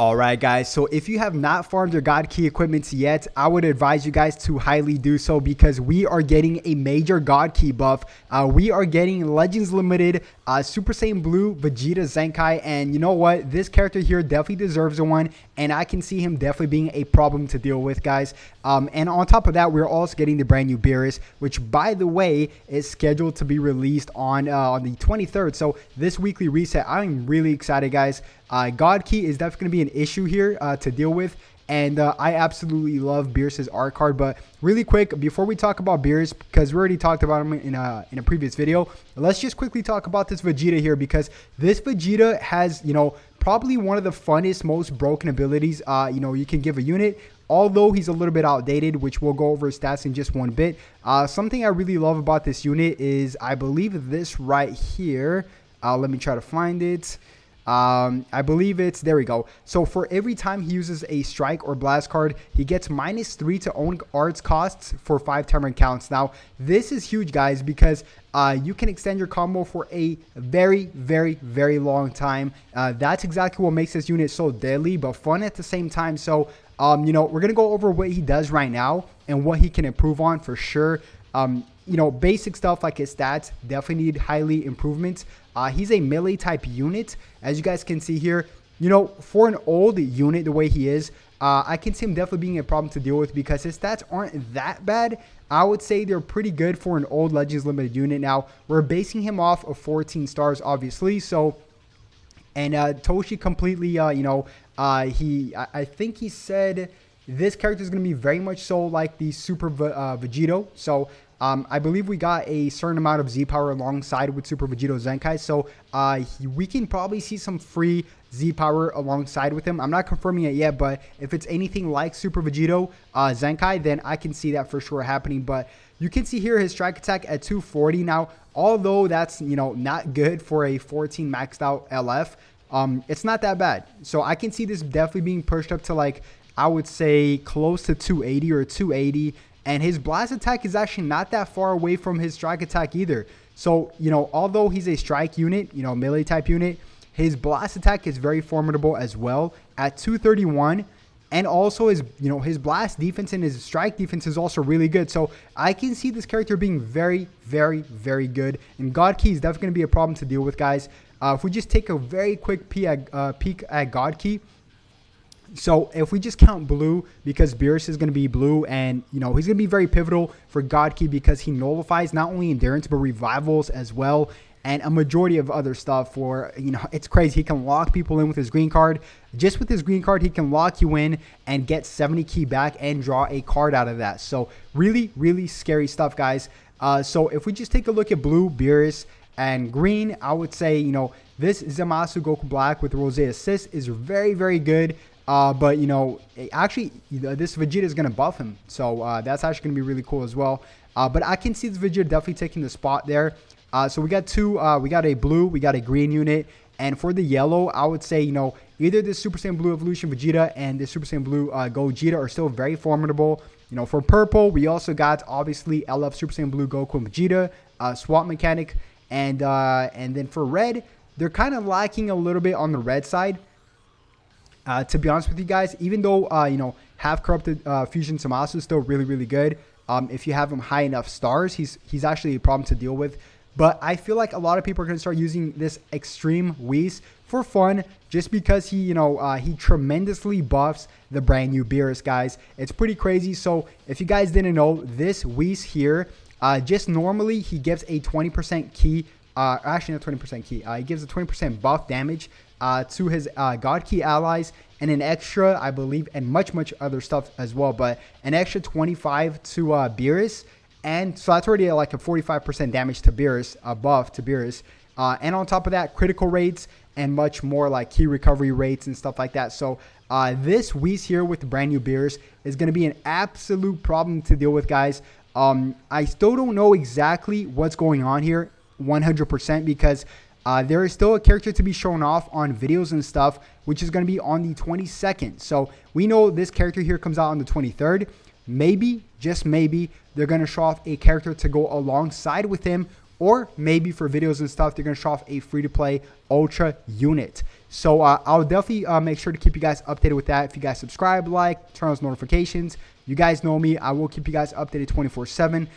Alright guys, so if you have not farmed your God Key equipments yet, I would advise you guys to highly do so because we are getting a major God Key buff. We are getting Legends Limited Super Saiyan Blue Vegeta Zenkai, and you know what? This character here definitely deserves a one, and I can see him definitely being a problem to deal with, guys. And on top of that, we're also getting the brand new Beerus, which by the way is scheduled to be released on the 23rd. So this weekly reset, I'm really excited, guys. God Key is definitely going to be an issue here to deal with, and I absolutely love Beerus's art card. But really quick, before we talk about Beerus, because we already talked about him in a previous video, let's just quickly talk about this Vegeta here, because this Vegeta has, you know, probably one of the funnest, most broken abilities you can give a unit. Although he's a little bit outdated, which we'll go over his stats in just one bit. Something I really love about this unit is, I believe this right here. Let me try to find it. I believe it's, there we go. So for every time he uses a strike or blast card, he gets -3 to own arts costs for 5 turn counts. Now this is huge, guys, because you can extend your combo for a very, very, very long time. That's exactly what makes this unit so deadly but fun at the same time. So you know, we're gonna go over what he does right now and what he can improve on for sure. You know, basic stuff like his stats definitely need highly improvements. He's a melee type unit, as you guys can see here. You know, for an old unit the way he is, I can see him definitely being a problem to deal with because his stats aren't that bad. I would say they're pretty good for an old Legends Limited unit. Now we're basing him off of 14 stars, obviously. So, and Toshi completely, I think he said this character is going to be very much so like the Super Vegito. So I believe we got a certain amount of Z power alongside with Super Vegito Zenkai. So we can probably see some free Z power alongside with him. I'm not confirming it yet, but if it's anything like Super Vegito Zenkai, then I can see that for sure happening. But you can see here his strike attack at 240. Now, although that's, you know, not good for a 14 maxed out LF, it's not that bad. So I can see this definitely being pushed up to, like, I would say close to 280 or 280. And his blast attack is actually not that far away from his strike attack either. So, you know, although he's a strike unit, you know, melee type unit, his blast attack is very formidable as well at 231. And also his, you know, his blast defense and his strike defense is also really good. So I can see this character being very, very, very good. And God Key is definitely going to be a problem to deal with, guys. If we just take a very quick peek at God Key. So if we just count blue, because Beerus is going to be blue, and you know he's going to be very pivotal for God Key because he nullifies not only endurance but revivals as well, and a majority of other stuff. For, you know, it's crazy. He can lock people in with his green card. Just with his green card, he can lock you in and get 70 key back and draw a card out of that. So really, really scary stuff, guys. So if we just take a look at blue, Beerus, and green, I would say, you know, this Zamasu Goku Black with Rose Assist is very, very good. But, you know, actually, this Vegeta is going to buff him. So that's actually going to be really cool as well. But I can see this Vegeta definitely taking the spot there. So we got two, we got a blue, we got a green unit. And for the yellow, I would say, you know, either the Super Saiyan Blue Evolution Vegeta and the Super Saiyan Blue Gogeta are still very formidable. You know, for purple, we also got, obviously, LF Super Saiyan Blue Goku and Vegeta, swap mechanic. And then for red, they're kind of lacking a little bit on the red side. To be honest with you guys, even though, you know, half corrupted Fusion Zamasu is still really, really good. If you have him high enough stars, he's actually a problem to deal with. But I feel like a lot of people are going to start using this extreme Whis for fun, just because he, you know, he tremendously buffs the brand new Beerus, guys. It's pretty crazy. So if you guys didn't know, this Whis here, just normally he gives a 20% key, actually not 20% key, he gives a 20% buff damage to his God Key allies, and an extra, I believe, and much other stuff as well, but an extra 25 to Beerus, and so that's already like a 45% damage to Beerus, a buff to Beerus, and on top of that, critical rates and much more like key recovery rates and stuff like that. So this Whis here with the brand new Beerus is going to be an absolute problem to deal with, guys. I still don't know exactly what's going on here 100%, because there is still a character to be shown off on videos and stuff, which is going to be on the 22nd. So we know this character here comes out on the 23rd. Maybe, just maybe, they're going to show off a character to go alongside with him, or maybe for videos and stuff, they're going to show off a free-to-play Ultra unit. So I'll definitely make sure to keep you guys updated with that. If you guys subscribe, like, turn on those notifications, you guys know me. I will keep you guys updated 24/7.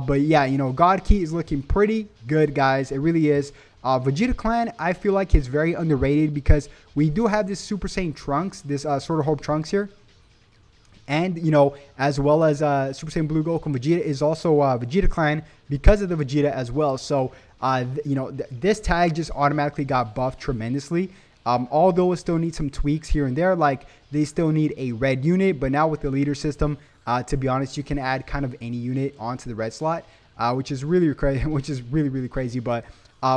But yeah, you know, God Key is looking pretty good, guys. It really is. Vegeta Clan, I feel like is very underrated because we do have this Super Saiyan Trunks, this Sword of Hope Trunks here. And, you know, as well as Super Saiyan Blue Goku and Vegeta is also Vegeta Clan because of the Vegeta as well. So, you know, this tag just automatically got buffed tremendously. Although it still needs some tweaks here and there, like they still need a red unit. But now with the leader system, to be honest, you can add kind of any unit onto the red slot, which is really crazy, really crazy. But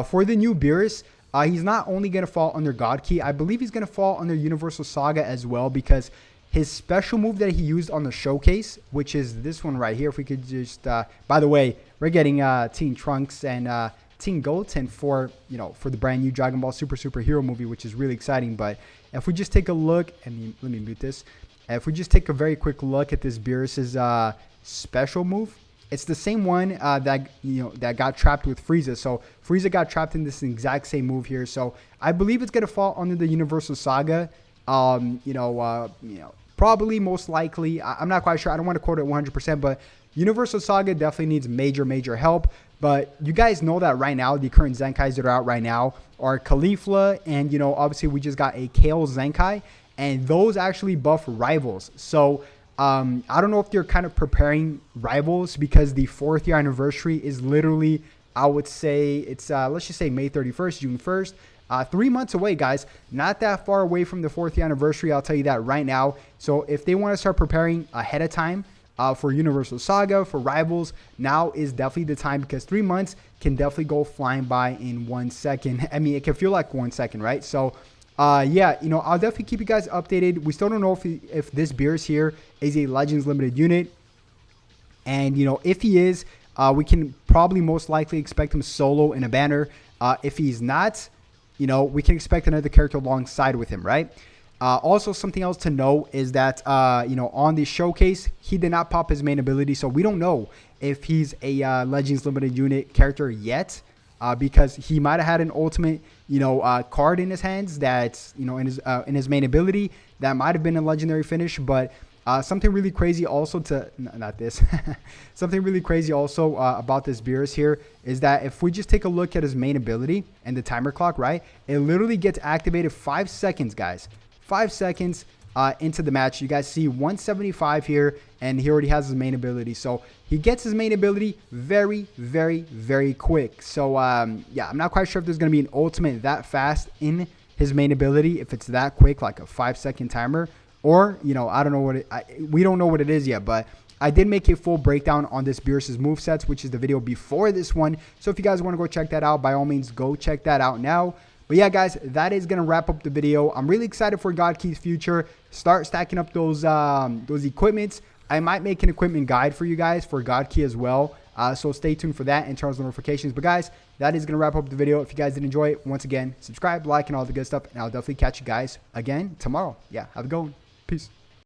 for the new Beerus, he's not only going to fall under God Key, I believe he's going to fall under Universal Saga as well, because his special move that he used on the showcase, which is this one right here. If we could just, by the way, we're getting Teen Trunks and Teen Goten for, you know, for the brand new Dragon Ball Super Hero movie, which is really exciting. But if we just take a look, and let me mute this. If we just take a very quick look at this Beerus's special move, it's the same one that got trapped with Frieza. So Frieza got trapped in this exact same move here. So I believe it's gonna fall under the Universal Saga. Probably most likely. I'm not quite sure. I don't want to quote it 100%, but Universal Saga definitely needs major help. But you guys know that right now, the current Zenkais that are out right now are Caulifla, and, you know, obviously we just got a Kale Zenkai, and those actually buff rivals. So I don't know if they're kind of preparing rivals, because the 4th year anniversary is literally, I would say it's let's just say May 31st, June 1st. 3 months away, guys. Not that far away from the 4th year anniversary. I'll tell you that right now. So if they want to start preparing ahead of time for Universal Saga, for rivals, now is definitely the time, because 3 months can definitely go flying by in 1 second. I mean, it can feel like 1 second, right? So yeah, you know, I'll definitely keep you guys updated. We still don't know if this Beerus here is a Legends Limited unit. And, you know, if he is, we can probably most likely expect him solo in a banner. If he's not, you know, we can expect another character alongside with him, right? Also, something else to know is that, you know, on the showcase, he did not pop his main ability. So we don't know if he's a Legends Limited unit character yet, because he might have had an ultimate, you know, card in his hands that's, you know, in his main ability that might have been a legendary finish. But something really crazy also something really crazy also about this Beerus here is that if we just take a look at his main ability and the timer clock, right, it literally gets activated 5 seconds, guys. 5 seconds into the match. You guys see 175 here, and he already has his main ability. So he gets his main ability very quick. So yeah, I'm not quite sure if there's going to be an ultimate that fast in his main ability, if it's that quick, like a 5-second timer. Or, you know, I don't know what we don't know what it is yet, but I did make a full breakdown on this Beerus's movesets, which is the video before this one. So if you guys want to go check that out, by all means, go check that out now. But yeah, guys, that is going to wrap up the video. I'm really excited for God Key's future. Start stacking up those equipments. I might make an equipment guide for you guys for God Key as well. So stay tuned for that in terms of notifications. But guys, that is going to wrap up the video. If you guys did enjoy it, once again, subscribe, like, and all the good stuff. And I'll definitely catch you guys again tomorrow. Yeah, have a good one. Peace.